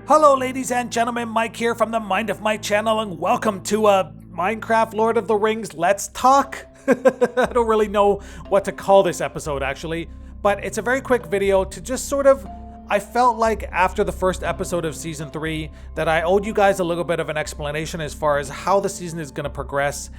Hello ladies and gentlemen, Mike here from the Mind of Mike channel, and welcome to Minecraft Lord of the Rings Let's Talk. I don't really know what to call this episode actually, but it's a very quick video to just sort of, I felt like after the first episode of Season 3 that I owed you guys a little bit of an explanation as far as how the season is going to progress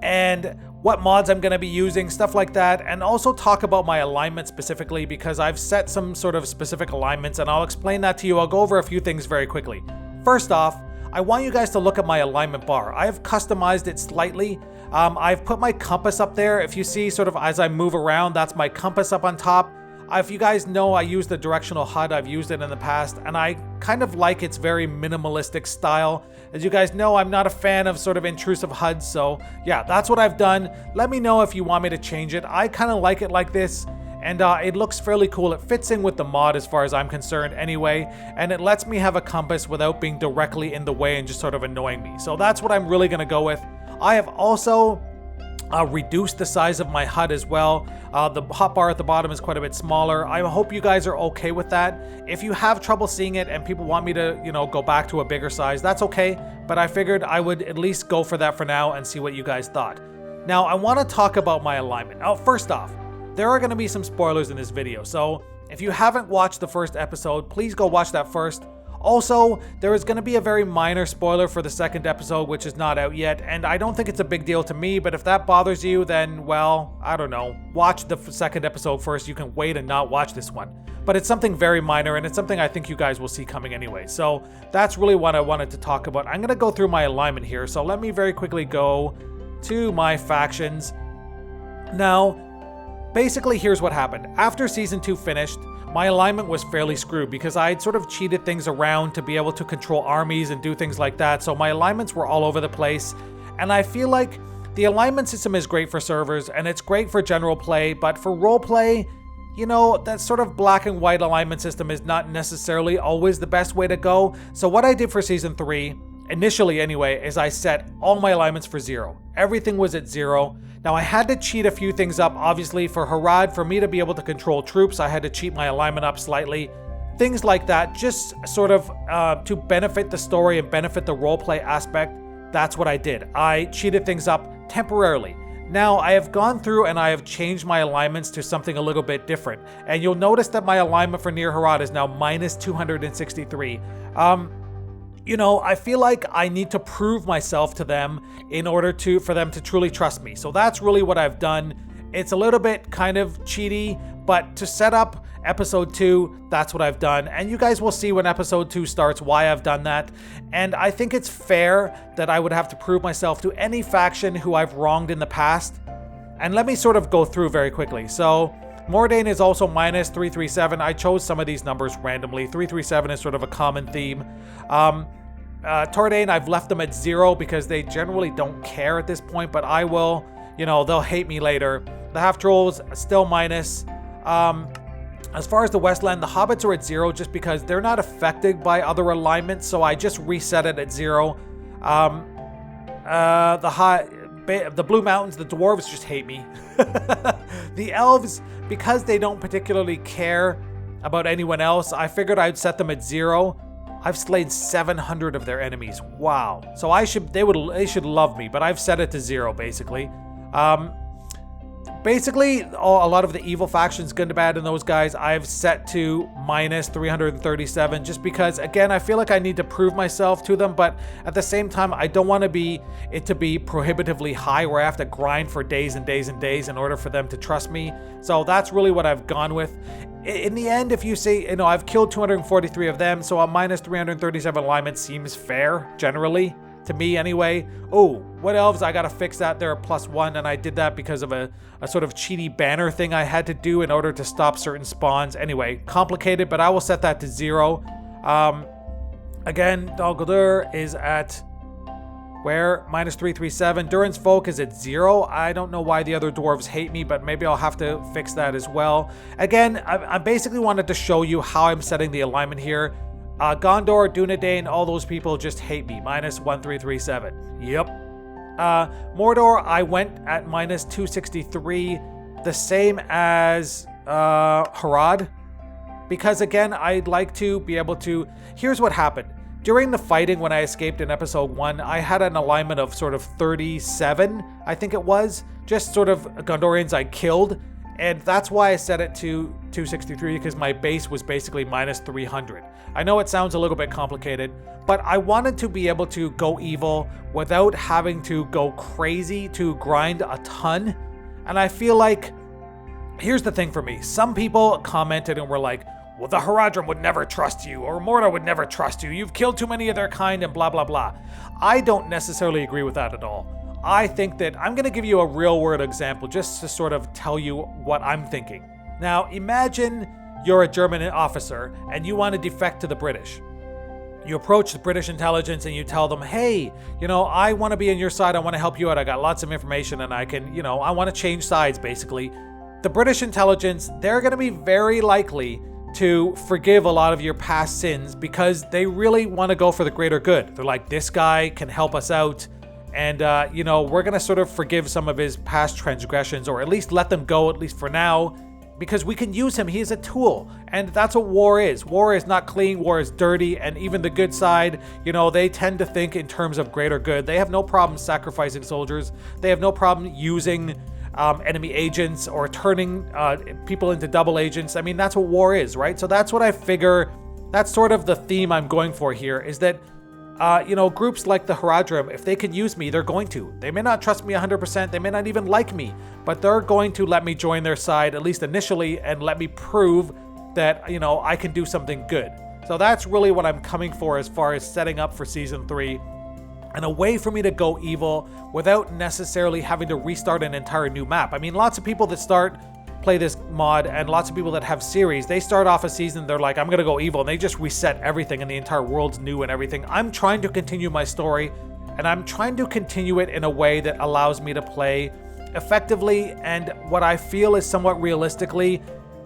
and what mods I'm going to be using, stuff like that, and also talk about my alignment specifically because I've set some sort of specific alignments and I'll explain that to you. I'll go over a few things very quickly. First off, I want you guys to look at my alignment bar. I've customized it slightly. I've put my compass up there. If you see sort of as I move around, that's my compass up on top. If you guys know, I use the directional HUD. I've used it in the past, and I kind of like its very minimalistic style. As you guys know, I'm not a fan of sort of intrusive HUDs, so yeah, that's what I've done. Let me know if you want me to change it. I kind of like it like this, and it looks fairly cool. It fits in with the mod as far as I'm concerned anyway, and it lets me have a compass without being directly in the way and just sort of annoying me. So that's what I'm really going to go with. I have also reduce the size of my HUD as well. The hotbar at the bottom is quite a bit smaller. I hope you guys are okay with that. If you have trouble seeing it and people want me to, go back to a bigger size, that's okay. But I figured I would at least go for that for now and see what you guys thought. Now, I want to talk about my alignment. First off, there are going to be some spoilers in this video. So if you haven't watched the first episode, please go watch that first. Also, there is going to be a very minor spoiler for the second episode, which is not out yet, and I don't think it's a big deal to me, but if that bothers you, then, well, I don't know. Watch the second episode first. You can wait and not watch this one. But it's something very minor, and it's something I think you guys will see coming anyway. So that's really what I wanted to talk about. I'm going to go through my alignment here, so let me very quickly go to my factions. Now, basically, here's what happened. After Season 2 finished, my alignment was fairly screwed because I had sort of cheated things around to be able to control armies and do things like that. So my alignments were all over the place. And I feel like the alignment system is great for servers and it's great for general play, but for role play, that sort of black and white alignment system is not necessarily always the best way to go. So what I did for Season 3, initially anyway, is I set all my alignments for 0. Everything was at 0. Now, I had to cheat a few things up, obviously, for HUD, for me to be able to control troops, I had to cheat my alignment up slightly. Things like that, just sort of to benefit the story and benefit the roleplay aspect, that's what I did. I cheated things up temporarily. Now, I have gone through and I have changed my alignments to something a little bit different. And you'll notice that my alignment for near HUD is now minus 263. I feel like I need to prove myself to them in order for them to truly trust me. So that's really what I've done. It's a little bit kind of cheaty, but to set up episode 2, that's what I've done. And you guys will see when episode 2 starts why I've done that. And I think it's fair that I would have to prove myself to any faction who I've wronged in the past. And let me sort of go through very quickly. So Mordain is also minus 337. I chose some of these numbers randomly. 337 is sort of a common theme. Tordain, I've left them at 0 because they generally don't care at this point, but I will, they'll hate me later. The Half-Trolls, still minus. As far as the Westland, the Hobbits are at 0 just because they're not affected by other alignments, so I just reset it at 0. The Blue Mountains, the Dwarves just hate me. The Elves, because they don't particularly care about anyone else, I figured I'd set them at 0. I've slayed 700 of their enemies. Wow. So they should love me, but I've set it to 0 basically. Basically, a lot of the evil factions, good and bad, and those guys, I've set to minus 337 just because, again, I feel like I need to prove myself to them, but at the same time, I don't want it to be prohibitively high where I have to grind for days and days and days in order for them to trust me. So that's really what I've gone with. In the end, if you see, I've killed 243 of them, so a minus 337 alignment seems fair, generally. To me anyway. Oh, what elves? I gotta fix that. They're a +1, and I did that because of a sort of cheaty banner thing I had to do in order to stop certain spawns. Anyway, complicated, but I will set that to 0. Again, Dol Guldur is at where? Minus 337. Durin's Folk is at 0. I don't know why the other dwarves hate me, but maybe I'll have to fix that as well. Again, I basically wanted to show you how I'm setting the alignment here. Gondor, Dunedain, all those people just hate me. Minus 1337. Yep. Mordor, I went at minus 263. The same as Harad. Because again, I'd like to be able to... Here's what happened. During the fighting when I escaped in episode 1, I had an alignment of sort of 37, I think it was, just sort of Gondorians I killed, and that's why I set it to 263, because my base was basically minus 300. I know it sounds a little bit complicated, but I wanted to be able to go evil without having to go crazy to grind a ton, and I feel like, here's the thing for me, some people commented and were like, well, the Haradrim would never trust you, or Mordor would never trust you, you've killed too many of their kind, and blah blah blah. I don't necessarily agree with that at all. I think that I'm going to give you a real world example just to sort of tell you what I'm thinking. Now, imagine you're a German officer and you want to defect to the British. You approach the British intelligence and you tell them, hey, I want to be on your side, I want to help you out, I got lots of information and I can, I want to change sides basically. The British intelligence, they're going to be very likely to forgive a lot of your past sins because they really want to go for the greater good. They're like, this guy can help us out, and we're going to sort of forgive some of his past transgressions, or at least let them go, at least for now, because we can use him. He is a tool, and that's what war is. War is not clean, war is dirty, and even the good side, they tend to think in terms of greater good. They have no problem sacrificing soldiers. They have no problem using enemy agents or turning people into double agents. I mean, that's what war is, right? So that's what I figure, that's sort of the theme I'm going for here, is that, groups like the Haradrim, if they can use me, they're going to. They may not trust me 100%, they may not even like me, but they're going to let me join their side, at least initially, and let me prove that, I can do something good. So that's really what I'm coming for as far as setting up for Season 3. And a way for me to go evil without necessarily having to restart an entire new map. I mean, lots of people that play this mod, and lots of people that have series, they start off a season, they're like, I'm going to go evil, and they just reset everything, and the entire world's new and everything. I'm trying to continue my story, and I'm trying to continue it in a way that allows me to play effectively and what I feel is somewhat realistically,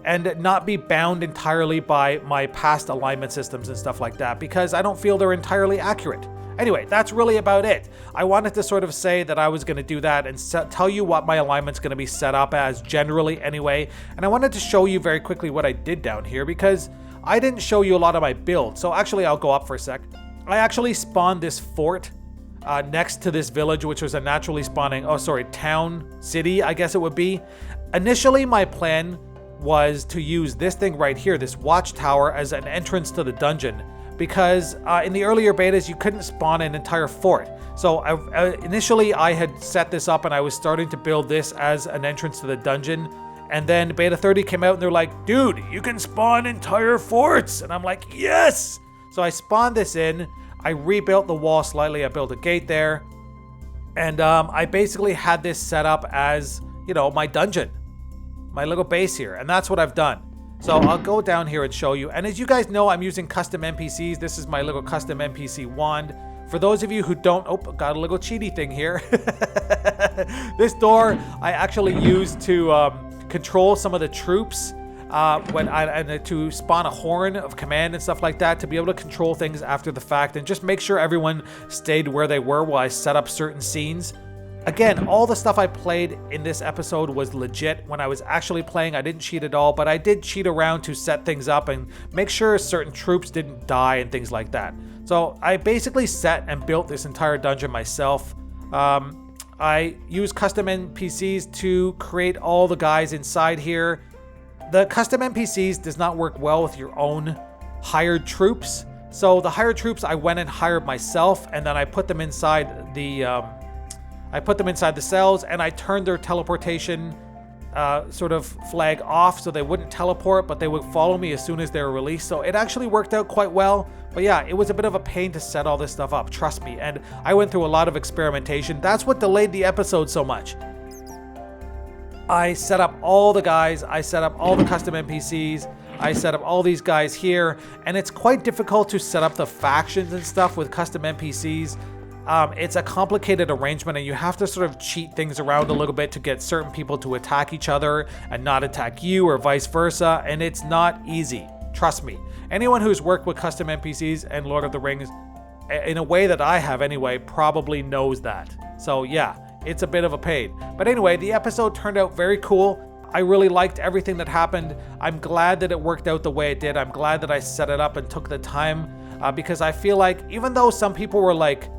and not be bound entirely by my past alignment systems and stuff like that, because I don't feel they're entirely accurate. Anyway, that's really about it. I wanted to sort of say that I was going to do that and tell you what my alignment's going to be set up as generally anyway. And I wanted to show you very quickly what I did down here because I didn't show you a lot of my build. So actually, I'll go up for a sec. I actually spawned this fort next to this village, which was a naturally spawning, town, city, I guess it would be. Initially, my plan was to use this thing right here, this watchtower, as an entrance to the dungeon. Because in the earlier betas, you couldn't spawn an entire fort. So initially, I had set this up and I was starting to build this as an entrance to the dungeon. And then Beta 30 came out and they're like, dude, you can spawn entire forts. And I'm like, yes! So I spawned this in. I rebuilt the wall slightly. I built a gate there. And I basically had this set up as, my dungeon. My little base here. And that's what I've done. So I'll go down here and show you. And as you guys know, I'm using custom NPCs. This is my little custom NPC wand. For those of you who don't, got a little cheaty thing here. This door I actually used to control some of the troops and to spawn a horn of command and stuff like that, to be able to control things after the fact and just make sure everyone stayed where they were while I set up certain scenes. Again, all the stuff I played in this episode was legit. When I was actually playing, I didn't cheat at all, but I did cheat around to set things up and make sure certain troops didn't die and things like that. So I basically set and built this entire dungeon myself. I used custom NPCs to create all the guys inside here. The custom NPCs does not work well with your own hired troops. So the hired troops I went and hired myself, and then I put them inside the cells, and I turned their teleportation sort of flag off so they wouldn't teleport, but they would follow me as soon as they were released. So it actually worked out quite well. But yeah, it was a bit of a pain to set all this stuff up, trust me. And I went through a lot of experimentation. That's what delayed the episode so much. I set up all the guys. I set up all the custom NPCs. I set up all these guys here. And it's quite difficult to set up the factions and stuff with custom NPCs. It's a complicated arrangement, and you have to sort of cheat things around a little bit to get certain people to attack each other and not attack you, or vice versa, and it's not easy. Trust me. Anyone who's worked with custom NPCs and Lord of the Rings, in a way that I have anyway, probably knows that. So yeah, it's a bit of a pain. But anyway, the episode turned out very cool. I really liked everything that happened. I'm glad that it worked out the way it did. I'm glad that I set it up and took the time because I feel like even though some people were like,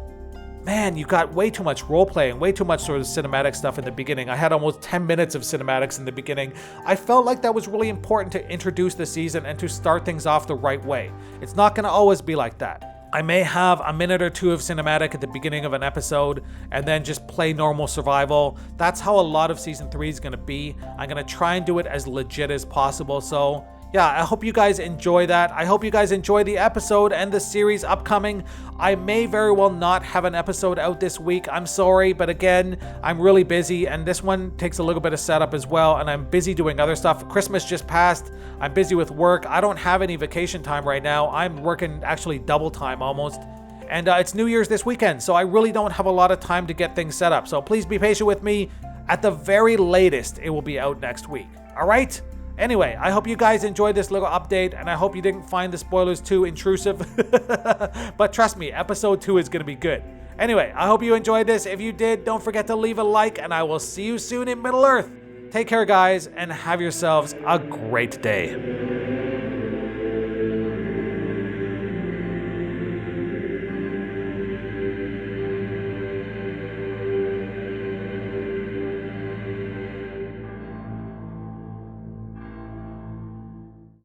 man, you got way too much roleplay and way too much sort of cinematic stuff in the beginning. I had almost 10 minutes of cinematics in the beginning. I felt like that was really important to introduce the season and to start things off the right way. It's not going to always be like that. I may have a minute or two of cinematic at the beginning of an episode and then just play normal survival. That's how a lot of Season 3 is going to be. I'm going to try and do it as legit as possible. So yeah, I hope you guys enjoy that. I hope you guys enjoy the episode and the series upcoming. I may very well not have an episode out this week. I'm sorry, but again, I'm really busy, and this one takes a little bit of setup as well, and I'm busy doing other stuff. Christmas just passed. I'm busy with work. I don't have any vacation time right now. I'm working actually double time almost. And it's New Year's this weekend, so I really don't have a lot of time to get things set up. So please be patient with me. At the very latest, it will be out next week. All right? Anyway, I hope you guys enjoyed this little update, and I hope you didn't find the spoilers too intrusive. But trust me, episode 2 is going to be good. Anyway, I hope you enjoyed this. If you did, don't forget to leave a like, and I will see you soon in Middle Earth. Take care, guys, and have yourselves a great day.